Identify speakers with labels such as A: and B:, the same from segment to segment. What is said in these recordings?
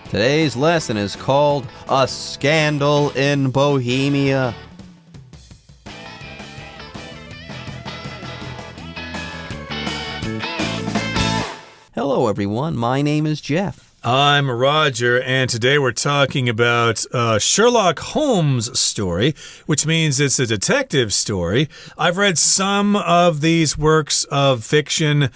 A: Today's lesson is called A Scandal in Bohemia. Hello, everyone. My name is Jeff.
B: I'm Roger, and today we're talking about Sherlock Holmes' story, which means it's a detective story. I've read some of these works of fiction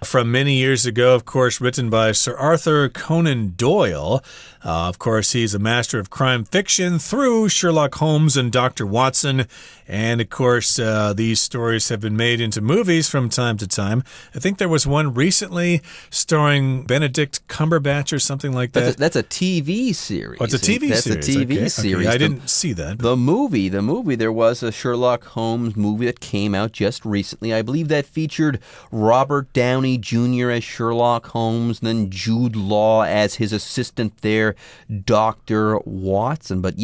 B: from many years ago, of course, written by Sir Arthur Conan Doyle. Of course, he's a master of crime fiction through Sherlock Holmes and Dr. Watson. And, of course, these stories have been made into movies from time to time. I think there was one recently starring Benedict Cumberbatch or something like that.
A: That's a TV series.
B: Oh, it's a TV series.
A: That's a TV series.
B: Okay. I didn't see that.
A: The movie, there was a Sherlock Holmes movie that came out just recently. I believe that featured Robert Downey Jr. as Sherlock Holmes, and then Jude Law as his assistant there, Dr. Watson. But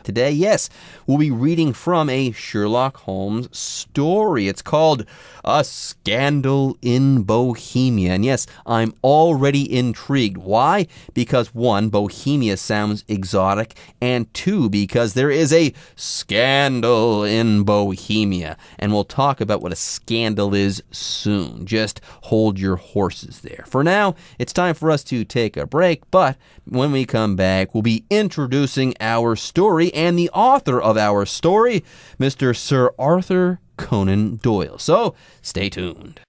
A: today, we'll be reading from a Sherlock Holmes story. It's called A Scandal in Bohemia. And yes, I'm already intrigued. Why? Because 1, Bohemia sounds exotic, and 2, because there is a scandal in Bohemia. And we'll talk about what a scandal is soon. Just hold your horses there. For now, it's time for us to take a break, but when we come back, we'll be introducing our story and the author of our story, Mr. Sir Arthur Conan Doyle. So, stay tuned.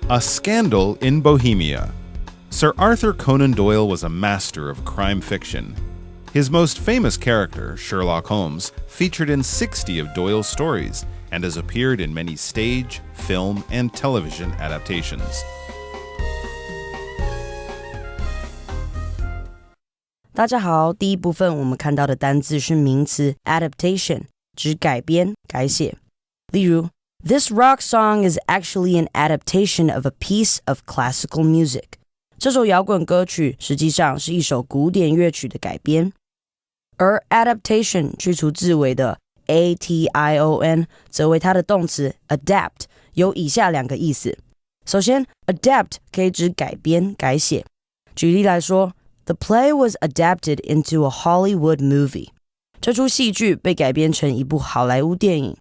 C: A Scandal in Bohemia. Sir Arthur Conan Doyle was a master of crime fiction. His most famous character, Sherlock Holmes, featured in 60 of Doyle's stories and has appeared in many stage, film, and television adaptations.
D: 大家好，第一部分我们看到的单字是名词 adaptation， 指改编、改写。例如 This rock song is actually an adaptation of a piece of classical music. 这首摇滚歌曲实际上是一首古典乐曲的改编。而 adaptation 去除字尾的 ation 则为它的动词 adapt 有以下2个意思。首先 adapt 可以指改编、改写。举例来说The play was adapted into a Hollywood movie. 这出戏剧被改编成一部好莱坞电影。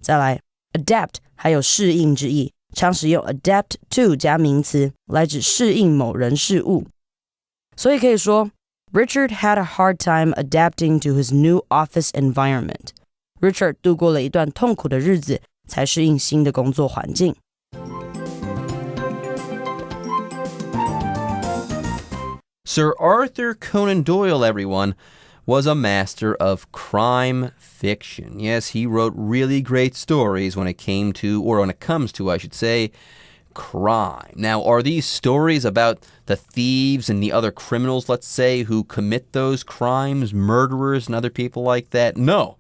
D: 再来 adapt 还有适应之意，常使用 adapt to 加名词来指适应某人事物。所以可以说 Richard had a hard time adapting to his new office environment. Richard 度过了一段痛苦的日子，才适应新的工作环境。
A: Sir Arthur Conan Doyle, everyone, was a master of crime fiction. Yes, he wrote really great stories when it comes to, I should say, crime. Now, are these stories about the thieves and the other criminals, let's say, who commit those crimes, murderers and other people like that? No.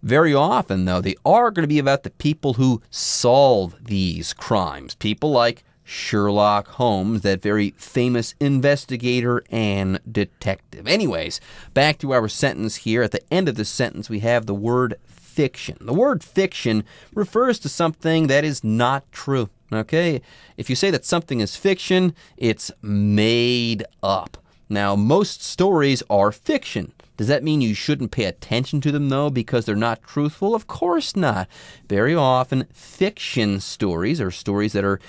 A: Very often, though, they are going to be about the people who solve these crimes. People like Sherlock Holmes, that very famous investigator and detective. Anyways, back to our sentence here. At the end of the sentence, we have the word fiction. The word fiction refers to something that is not true. Okay? If you say that something is fiction, it's made up. Now, most stories are fiction. Does that mean you shouldn't pay attention to them, though, because they're not truthful? Of course not. Very often, fiction stories, or stories that are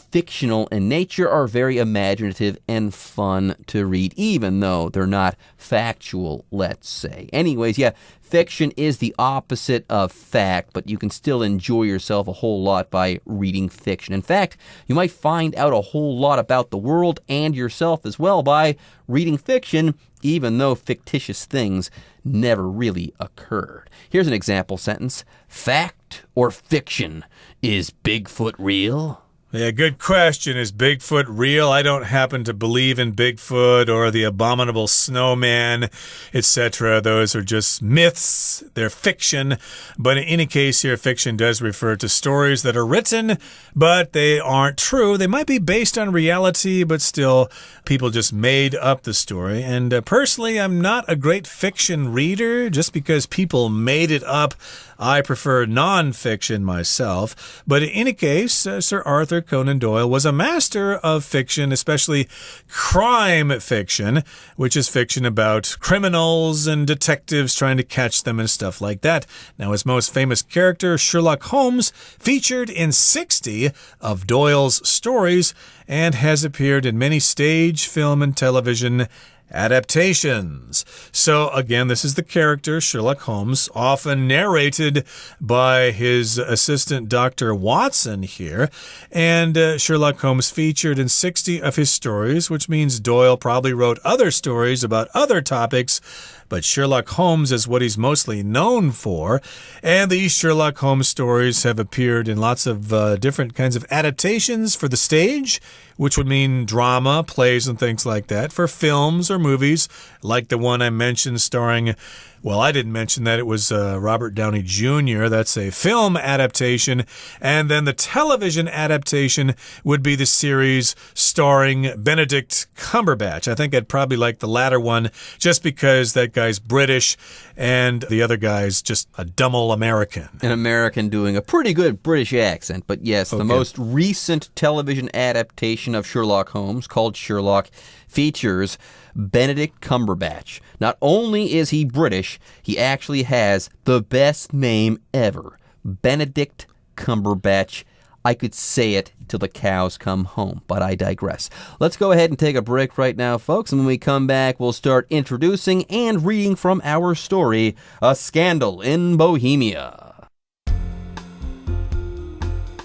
A: fictional in nature, are very imaginative and fun to read, even though they're not factual, let's say. Anyways, fiction is the opposite of fact, but you can still enjoy yourself a whole lot by reading fiction. In fact, you might find out a whole lot about the world and yourself as well by reading fiction, even though fictitious things never really occurred. Here's an example sentence. Fact or fiction? Is Bigfoot real?
B: Yeah, good question. Is Bigfoot real? I don't happen to believe in Bigfoot or the abominable snowman, etc. Those are just myths. They're fiction. But in any case here, fiction does refer to stories that are written, but they aren't true. They might be based on reality, but still, people just made up the story. And personally, I'm not a great fiction reader. Just because people made it up, I prefer non-fiction myself. But in any case, Sir Arthur Conan Doyle was a master of fiction, especially crime fiction, which is fiction about criminals and detectives trying to catch them and stuff like that. Now, his most famous character, Sherlock Holmes, featured in 60 of Doyle's stories and has appeared in many stage, film, and television adaptations. So again, this is the character, Sherlock Holmes, often narrated by his assistant, Dr. Watson here. And Sherlock Holmes featured in 60 of his stories, which means Doyle probably wrote other stories about other topics, but Sherlock Holmes is what he's mostly known for. And these Sherlock Holmes stories have appeared in lots of different kinds of adaptations for the stage, which would mean drama, plays, and things like that. For films or movies, like the one I mentioned starring, well, I didn't mention that. It was Robert Downey Jr. That's a film adaptation. And then the television adaptation would be the series starring Benedict Cumberbatch. I think I'd probably like the latter one just because that guy's British and the other guy's just a dumb old American.
A: An American doing a pretty good British accent. But yes, the most recent television adaptation of Sherlock Holmes, called Sherlock, features Benedict Cumberbatch. Not only is he British, he actually has the best name ever. Benedict Cumberbatch. I could say it till the cows come home, but I digress. Let's go ahead and take a break right now, folks, and when we come back, we'll start introducing and reading from our story, A Scandal in Bohemia.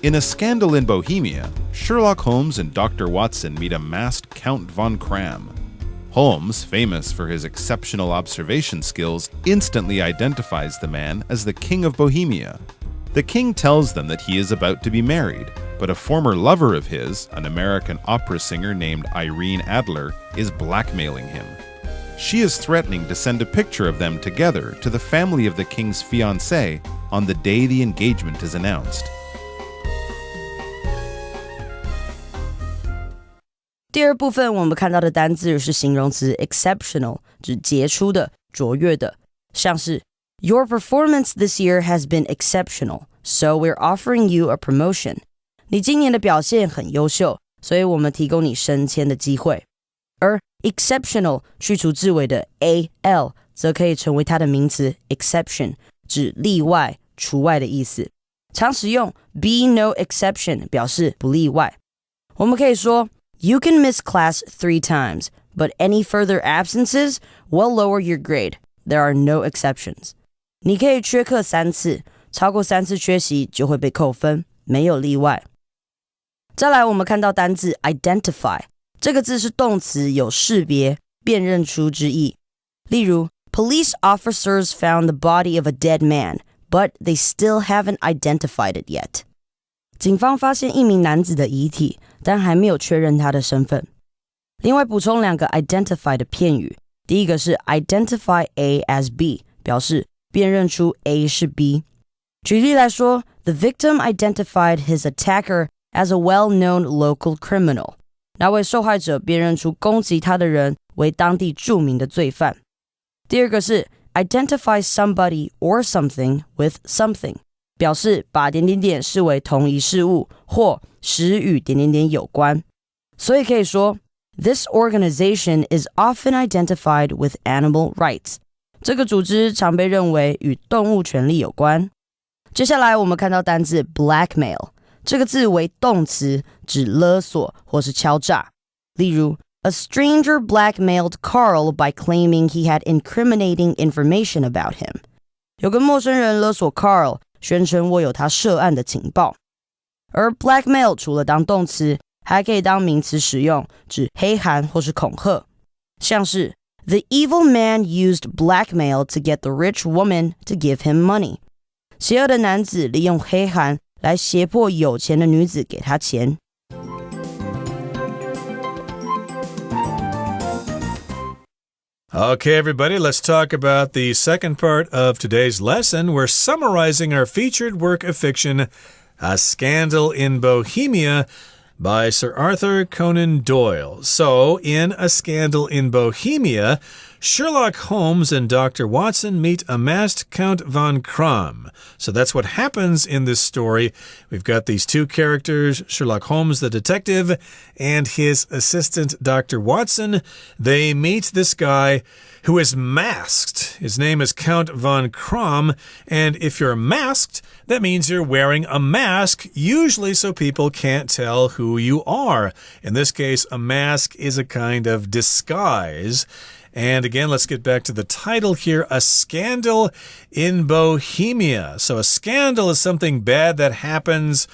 C: In A Scandal in Bohemia, Sherlock Holmes and Dr. Watson meet a masked Count von Cram. Holmes, famous for his exceptional observation skills, instantly identifies the man as the King of Bohemia. The king tells them that he is about to be married, but a former lover of his, an American opera singer named Irene Adler, is blackmailing him. She is threatening to send a picture of them together to the family of the king's fiancée on the day the engagement is announced.
D: 第二部分我们看到的单字是形容词 exceptional， 指杰出的、卓越的，像是 Your performance this year has been exceptional, so we're offering you a promotion. 你今年的表现很优秀，所以我们提供你升迁的机会。而 exceptional 去除字尾的 AL 则可以成为它的名词 exception， 指例外、除外的意思。常使用 be no exception 表示不例外。我们可以说You can miss class 3 times, but any further absences will lower your grade. There are no exceptions. 你可以缺课3次，超过3次缺席就会被扣分，没有例外。再来，我们看到单字 identify， 这个字是动词，有识别、辨认出之意。例如 Police officers found the body of a dead man, but they still haven't identified it yet. 警方发现一名男子的遗体，但还没有确认他的身份。另外补充2个 identify 的片语，第一个是 identify A as B， 表示辨认出 A 是 B。举例来说 The victim identified his attacker as a well-known local criminal. 那位受害者辨认出攻击他的人为当地著名的罪犯。第二个是 identify somebody or something with something， 表示把点点点视为同一事物或使与点点点有关。所以可以说 This organization is often identified with animal rights. 这个组织常被认为与动物权利有关。接下来我们看到单字 blackmail， 这个字为动词，指勒索或是敲诈。例如 A stranger blackmailed Carl by claiming he had incriminating information about him. 有个陌生人勒索 Carl， 宣称握有他涉案的情报。而 blackmail 除了当动词，还可以当名词使用，指黑函或是恐吓。像是 The evil man used blackmail to get the rich woman to give him money. 邪恶的男子利用黑函来胁迫有钱的女子给他钱。
B: Okay, everybody, let's talk about the second part of today's lesson. We're summarizing our featured work of fiction, A Scandal in Bohemia, by Sir Arthur Conan Doyle. So, in A Scandal in Bohemia, Sherlock Holmes and Dr. Watson meet a masked Count von Kramm. So that's what happens in this story. We've got these two characters, Sherlock Holmes, the detective, and his assistant, Dr. Watson. They meet this guy who is masked. His name is Count von Kramm, and if you're masked, that means you're wearing a mask, usually so people can't tell who you are. In this case, a mask is a kind of disguise. And again, let's get back to the title here, A Scandal in Bohemia. So a scandal is something bad that happens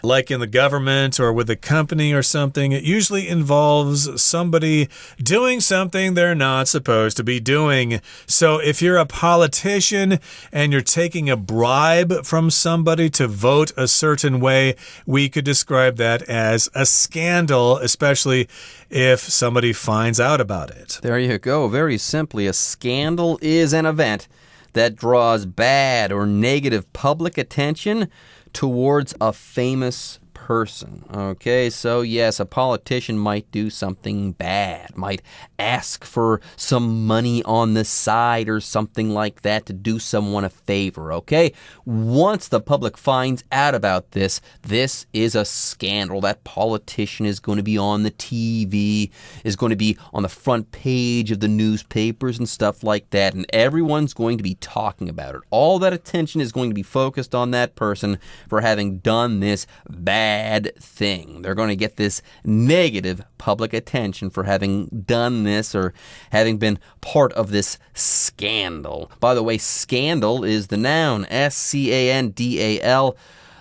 B: like in the government or with a company or something. It usually involves somebody doing something they're not supposed to be doing. So if you're a politician and you're taking a bribe from somebody to vote a certain way, we could describe that as a scandal, especially if somebody finds out about it.
A: There you go. Very simply, a scandal is an event that draws bad or negative public attention towards a famous person. Okay, so yes, a politician might do something bad, might ask for some money on the side or something like that to do someone a favor, okay? Once the public finds out about this, this is a scandal. That politician is going to be on the TV, is going to be on the front page of the newspapers and stuff like that, and everyone's going to be talking about it. All that attention is going to be focused on that person for having done this bad thing. They're going to get this negative public attention for having done this or having been part of this scandal. By the way, scandal is the noun, S-C-A-N-D-A-L.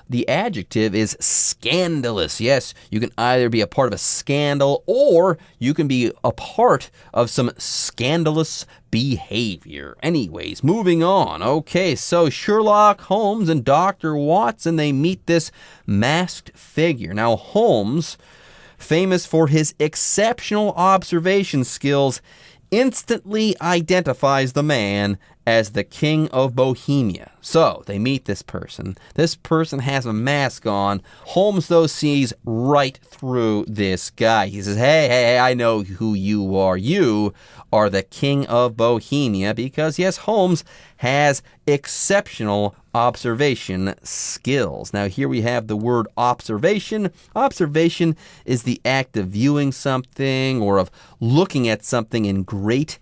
A: The adjective is scandalous. Yes, you can either be a part of a scandal or you can be a part of some scandalous behavior. Anyways, moving on. Okay, so Sherlock Holmes and Dr. Watson, they meet this masked figure. Now, Holmes, famous for his exceptional observation skills, instantly identifies the man as the King of Bohemia. So they meet this person. This person has a mask on. Holmes, though, sees right through this guy. He says, hey, I know who you are. You are the King of Bohemia, because, yes, Holmes has exceptional observation skills. Now, here we have the word observation. Observation is the act of viewing something or of looking at something in great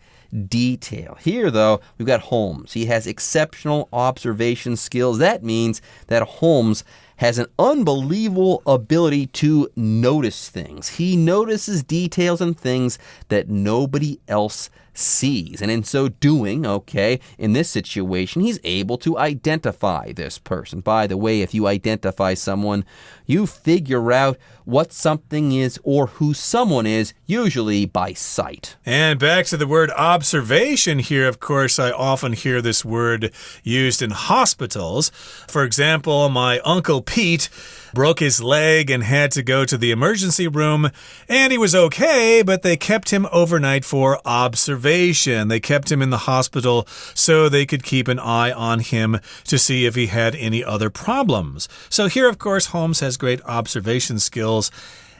A: detail. Here, though, we've got Holmes. He has exceptional observation skills. That means that Holmes has an unbelievable ability to notice things. He notices details and things that nobody else sees. And in so doing, okay, in this situation, he's able to identify this person. By the way, if you identify someone, you figure out what something is or who someone is, usually by sight.
B: And back to the word observation here, of course, I often hear this word used in hospitals. For example, my Uncle Pete broke his leg and had to go to the emergency room, and he was okay, but they kept him overnight for observation. They kept him in the hospital so they could keep an eye on him to see if he had any other problems. So here, of course, Holmes has great observation skills,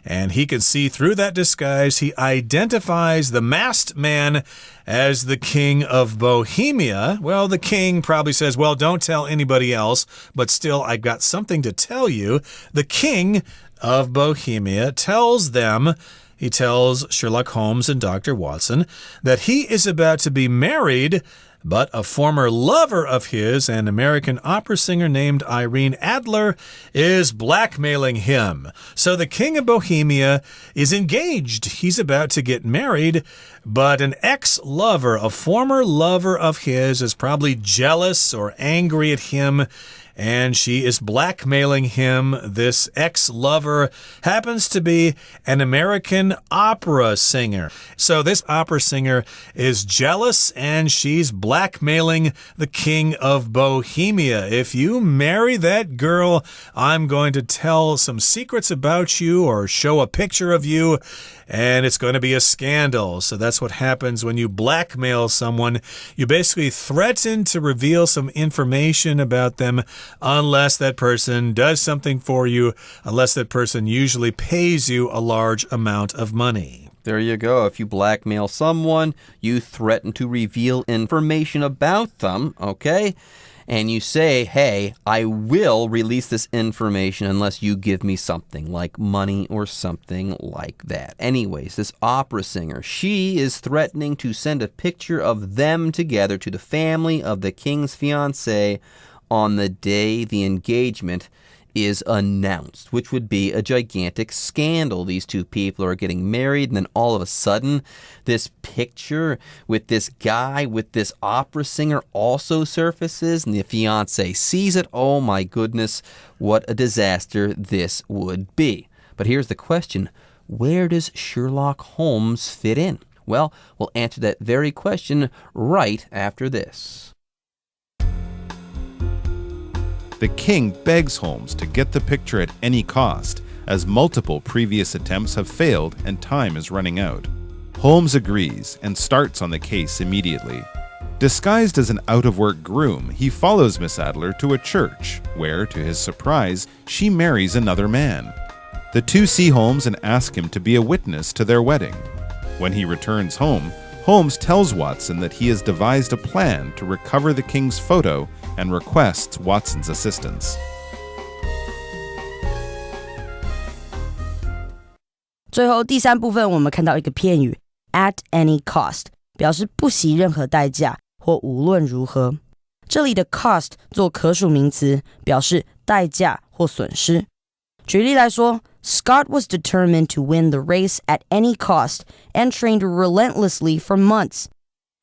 B: and he can see through that disguise. He identifies the masked man as the King of Bohemia. Well, the king probably says, well, don't tell anybody else, but still, I've got something to tell you. The King of Bohemia tells them, he tells Sherlock Holmes and Dr. Watson, that he is about to be married, but a former lover of his, an American opera singer named Irene Adler, is blackmailing him. So the King of Bohemia is engaged. He's about to get married, but an ex-lover, a former lover of his, is probably jealous or angry at him, and she is blackmailing him. This ex-lover happens to be an American opera singer. So this opera singer is jealous, and she's blackmailing the King of Bohemia. If you marry that girl, I'm going to tell some secrets about you or show a picture of you, and it's going to be a scandal. So that's what happens when you blackmail someone. You basically threaten to reveal some information about them unless that person does something for you, unless that person usually pays you a large amount of money.
A: there you go. If you blackmail someone, you threaten to reveal information about them, okay? And you say, hey, I will release this information unless you give me something like money or something like that. Anyways, this opera singer, she is threatening to send a picture of them together to the family of the king's fiancée on the day the engagement is announced, which would be a gigantic scandal. These two people are getting married, and then all of a sudden, this picture with this guy, with this opera singer also surfaces, and the fiancé sees it. Oh my goodness, what a disaster this would be. But here's the question, where does Sherlock Holmes fit in? Well, we'll answer that very question right after this.
C: The king begs Holmes to get the picture at any cost, as multiple previous attempts have failed and time is running out. Holmes agrees and starts on the case immediately. Disguised as an out-of-work groom, he follows Miss Adler to a church, where, to his surprise, she marries another man. The two see Holmes and ask him to be a witness to their wedding. When he returns home, Holmes tells Watson that he has devised a plan to recover the king's photo and requests Watson's assistance.
D: 最后第三部分我们看到一个片语 at any cost 表示不惜任何代价或无论如何。这里的 cost 做可数名词表示代价或损失。举例来说 Scott was determined to win the race at any cost and trained relentlessly for months.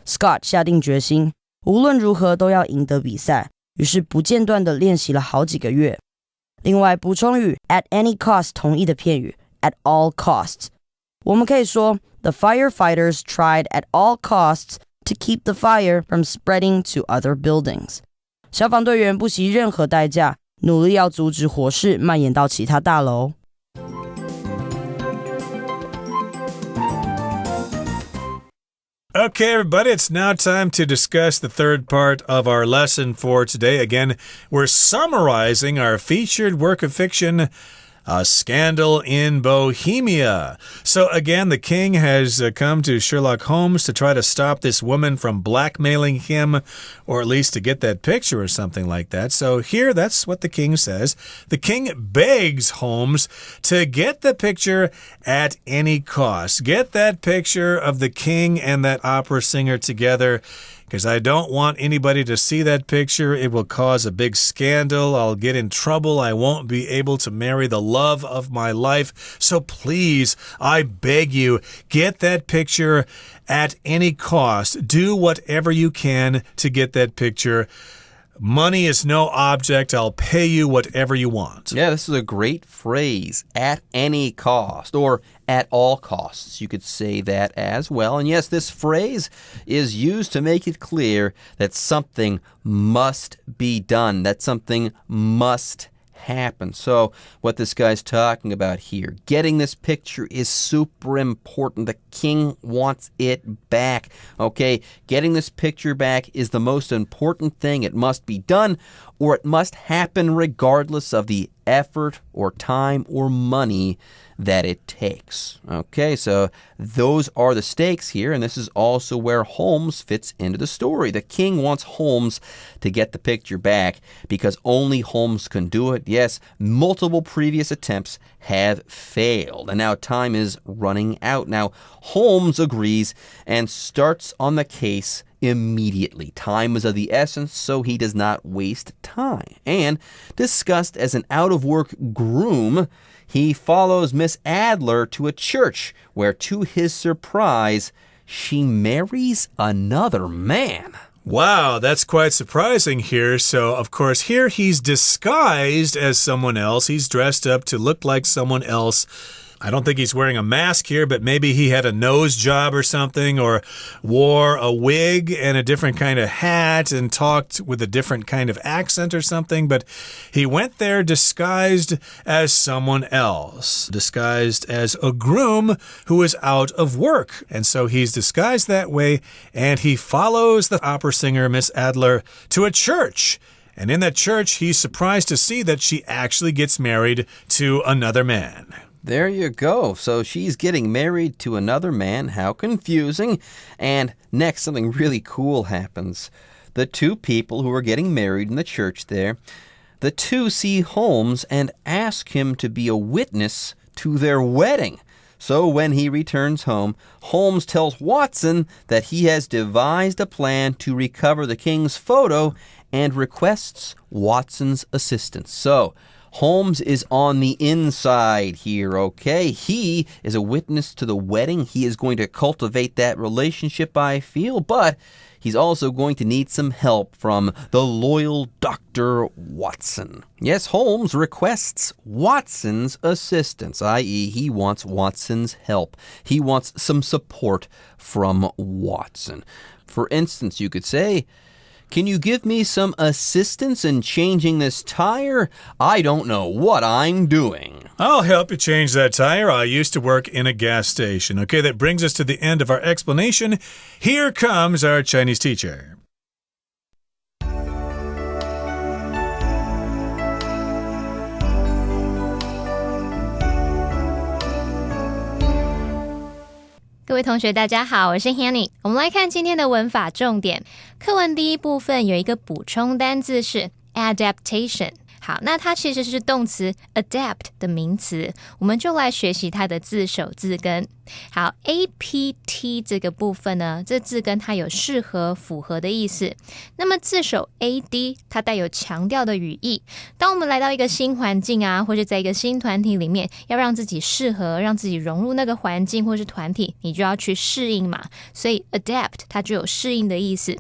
D: Scott 下定决心无论如何都要赢得比赛，于是不间断地练习了好几个月。另外补充语 at any cost 同义的片语 at all costs。我们可以说 The firefighters tried at all costs to keep the fire from spreading to other buildings. 消防队员不惜任何代价，努力要阻止火势蔓延到其他大楼。
B: Okay, everybody, it's now time to discuss the third part of our lesson for today. Again, we're summarizing our featured work of fiction, A Scandal in Bohemia. So again, the king has come to Sherlock Holmes to try to stop this woman from blackmailing him, or at least to get that picture or something like that. So here, that's what the king says. The king begs Holmes to get the picture at any cost. Get that picture of the king and that opera singer together, because I don't want anybody to see that picture. It will cause a big scandal. I'll get in trouble. I won't be able to marry the love of my life. So please, I beg you, get that picture at any cost. Do whatever you can to get that picture. Money is no object. I'll pay you whatever you want.
A: Yeah, this is a great phrase, at any cost, or at all costs. You could say that as well. And yes, this phrase is used to make it clear that something must be done, that something must happen. So what this guy's talking about here, getting this picture is super important. The king wants it back. Okay, getting this picture back is the most important thing. It must be done, or it must happen regardless of the effort or time or money that it takes. Okay, so those are the stakes here, and this is also where Holmes fits into the story. The king wants Holmes to get the picture back because only Holmes can do it. Yes, multiple previous attempts have failed, and now time is running out. Now, Holmes agrees and starts on the case immediately. Time is of the essence, so he does not waste time. And discussed as an out-of-work groom, he follows Miss Adler to a church where, to his surprise, she marries another man.
B: Wow, that's quite surprising here. So, of course, here he's disguised as someone else. He's dressed up to look like someone else. I don't think he's wearing a mask here, but maybe he had a nose job or something, or wore a wig and a different kind of hat and talked with a different kind of accent or something. But he went there disguised as someone else, disguised as a groom who is out of work. And so he's disguised that way, and he follows the opera singer, Miss Adler, to a church. And in that church, he's surprised to see that she actually gets married to another man.
A: There you go. So she's getting married to another man. How confusing. And next, something really cool happens. The two people who are getting married in the church there, the two see Holmes and ask him to be a witness to their wedding. So when he returns home, Holmes tells Watson that he has devised a plan to recover the king's photo and requests Watson's assistance. So Holmes is on the inside here, okay? He is a witness to the wedding. He is going to cultivate that relationship, I feel, but he's also going to need some help from the loyal Dr. Watson. Yes, Holmes requests Watson's assistance, i.e., he wants Watson's help. He wants some support from Watson. For instance, you could say, "Can you give me some assistance in changing this tire? I don't know what I'm doing."
B: I'll help you change that tire. I used to work in a gas station. Okay, that brings us to the end of our explanation. Here comes our Chinese teacher.
E: 各位同学大家好，我是 Hanny。 我们来看今天的文法重点。课文第一部分有一个补充单字是 Adaptation。 好，那它其实是动词 adapt 的名词，我们就来学习它的字首字根。好 APT 这个部分呢，这字根它有适合符合的意思。那么字首 AD 它带有强调的语义。当我们来到一个新环境啊，或是在一个新团体里面，要让自己适合，让自己融入那个环境或是团体，你就要去适应嘛，所以 adapt 它就有适应的意思。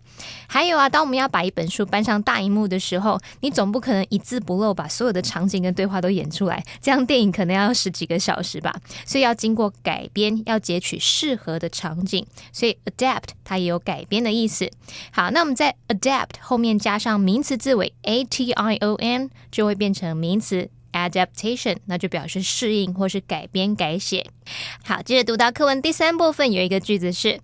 E: 还有啊，当我们要把一本书搬上大荧幕的时候，你总不可能一字不漏把所有的场景跟对话都演出来，这样电影可能要10几个小时吧，所以要经过改编，要截取适合的场景，所以 adapt 它也有改编的意思。好，那我们在 adapt 后面加上名词字尾 ATION 就会变成名词 Adaptation， 那就表示适应或是改编改写。好，接着读到课文第3部分有一个句子是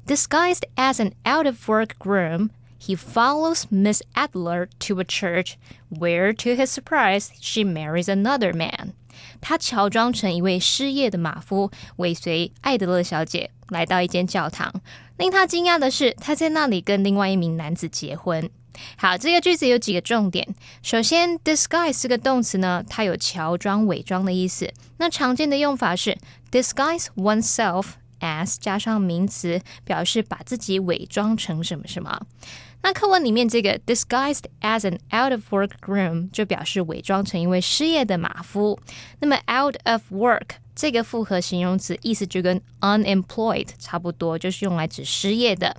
E: Disguised as an out-of-work groom, he follows Miss Adler to a church, where to his surprise, she marries another man. 他乔装成一位失业的马夫，尾随艾德勒小姐来到一间教堂。令他惊讶的是，他在那里跟另外一名男子结婚。好，这个句子有几个重点。首先 disguise 这个动词呢，它有乔装伪装的意思。那常见的用法是 disguise oneself as 加上名词，表示把自己伪装成什么什么。那课文里面这个 disguised as an out-of-work groom 就表示伪装成一位失业的马夫。那么 out of work 这个复合形容词意思就跟 unemployed 差不多，就是用来指失业的。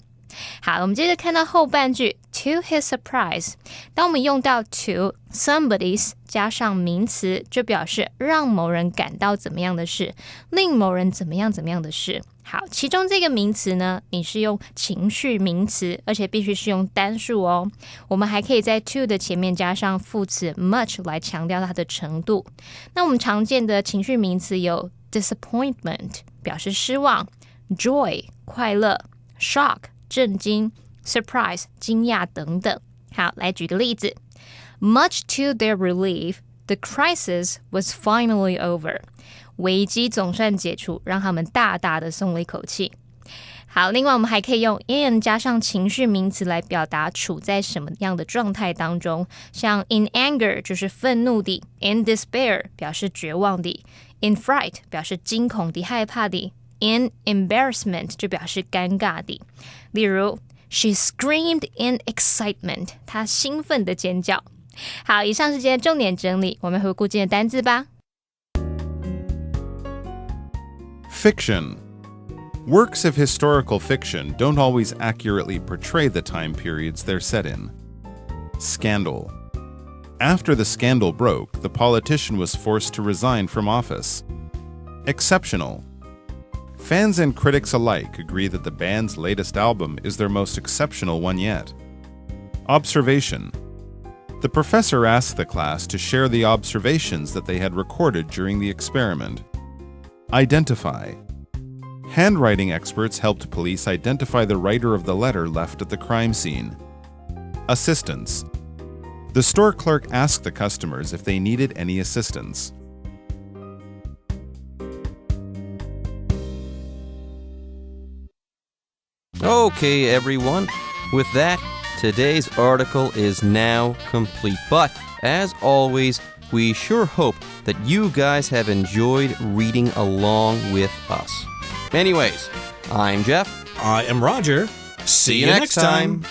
E: 好，我们接着看到后半句 to his surprise。 当我们用到 to somebody's 加上名词，就表示让某人感到怎么样的事，令某人怎么样怎么样的事。好，其中这个名词呢，你是用情绪名词，而且必须是用单数哦。我们还可以在 to 的前面加上副词 much 来强调它的程度。那我们常见的情绪名词有 disappointment 表示失望， joy 快乐， shock 震惊， surprise 惊讶等等。好，来举个例子。Much to their relief, the crisis was finally over. 危机总算解除，让他们大大的松了一口气。好，另外我们还可以用 in 加上情绪名词来表达处在什么样的状态当中，像 in anger 就是愤怒的， in despair 表示绝望的， in fright 表示惊恐的害怕的， in embarrassment 就表示尴尬的。例如 She screamed in excitement， 她兴奋的尖叫。好，以上是今天的重点整理，我们回顾今天的单字吧。
C: Fiction. Works of historical fiction don't always accurately portray the time periods they're set in. Scandal. After the scandal broke, the politician was forced to resign from office. Exceptional. Fans and critics alike agree that the band's latest album is their most exceptional one yet. Observation. The professor asked the class to share the observations that they had recorded during the experiment. Identify. Handwriting experts helped police identify the writer of the letter left at the crime scene. Assistance. The store clerk asked the customers if they needed any assistance.
A: Okay, everyone. With that, today's article is now complete. But, as always, we sure hope that you guys have enjoyed reading along with us. Anyways, I'm Jeff.
B: I am Roger.
A: See you next time.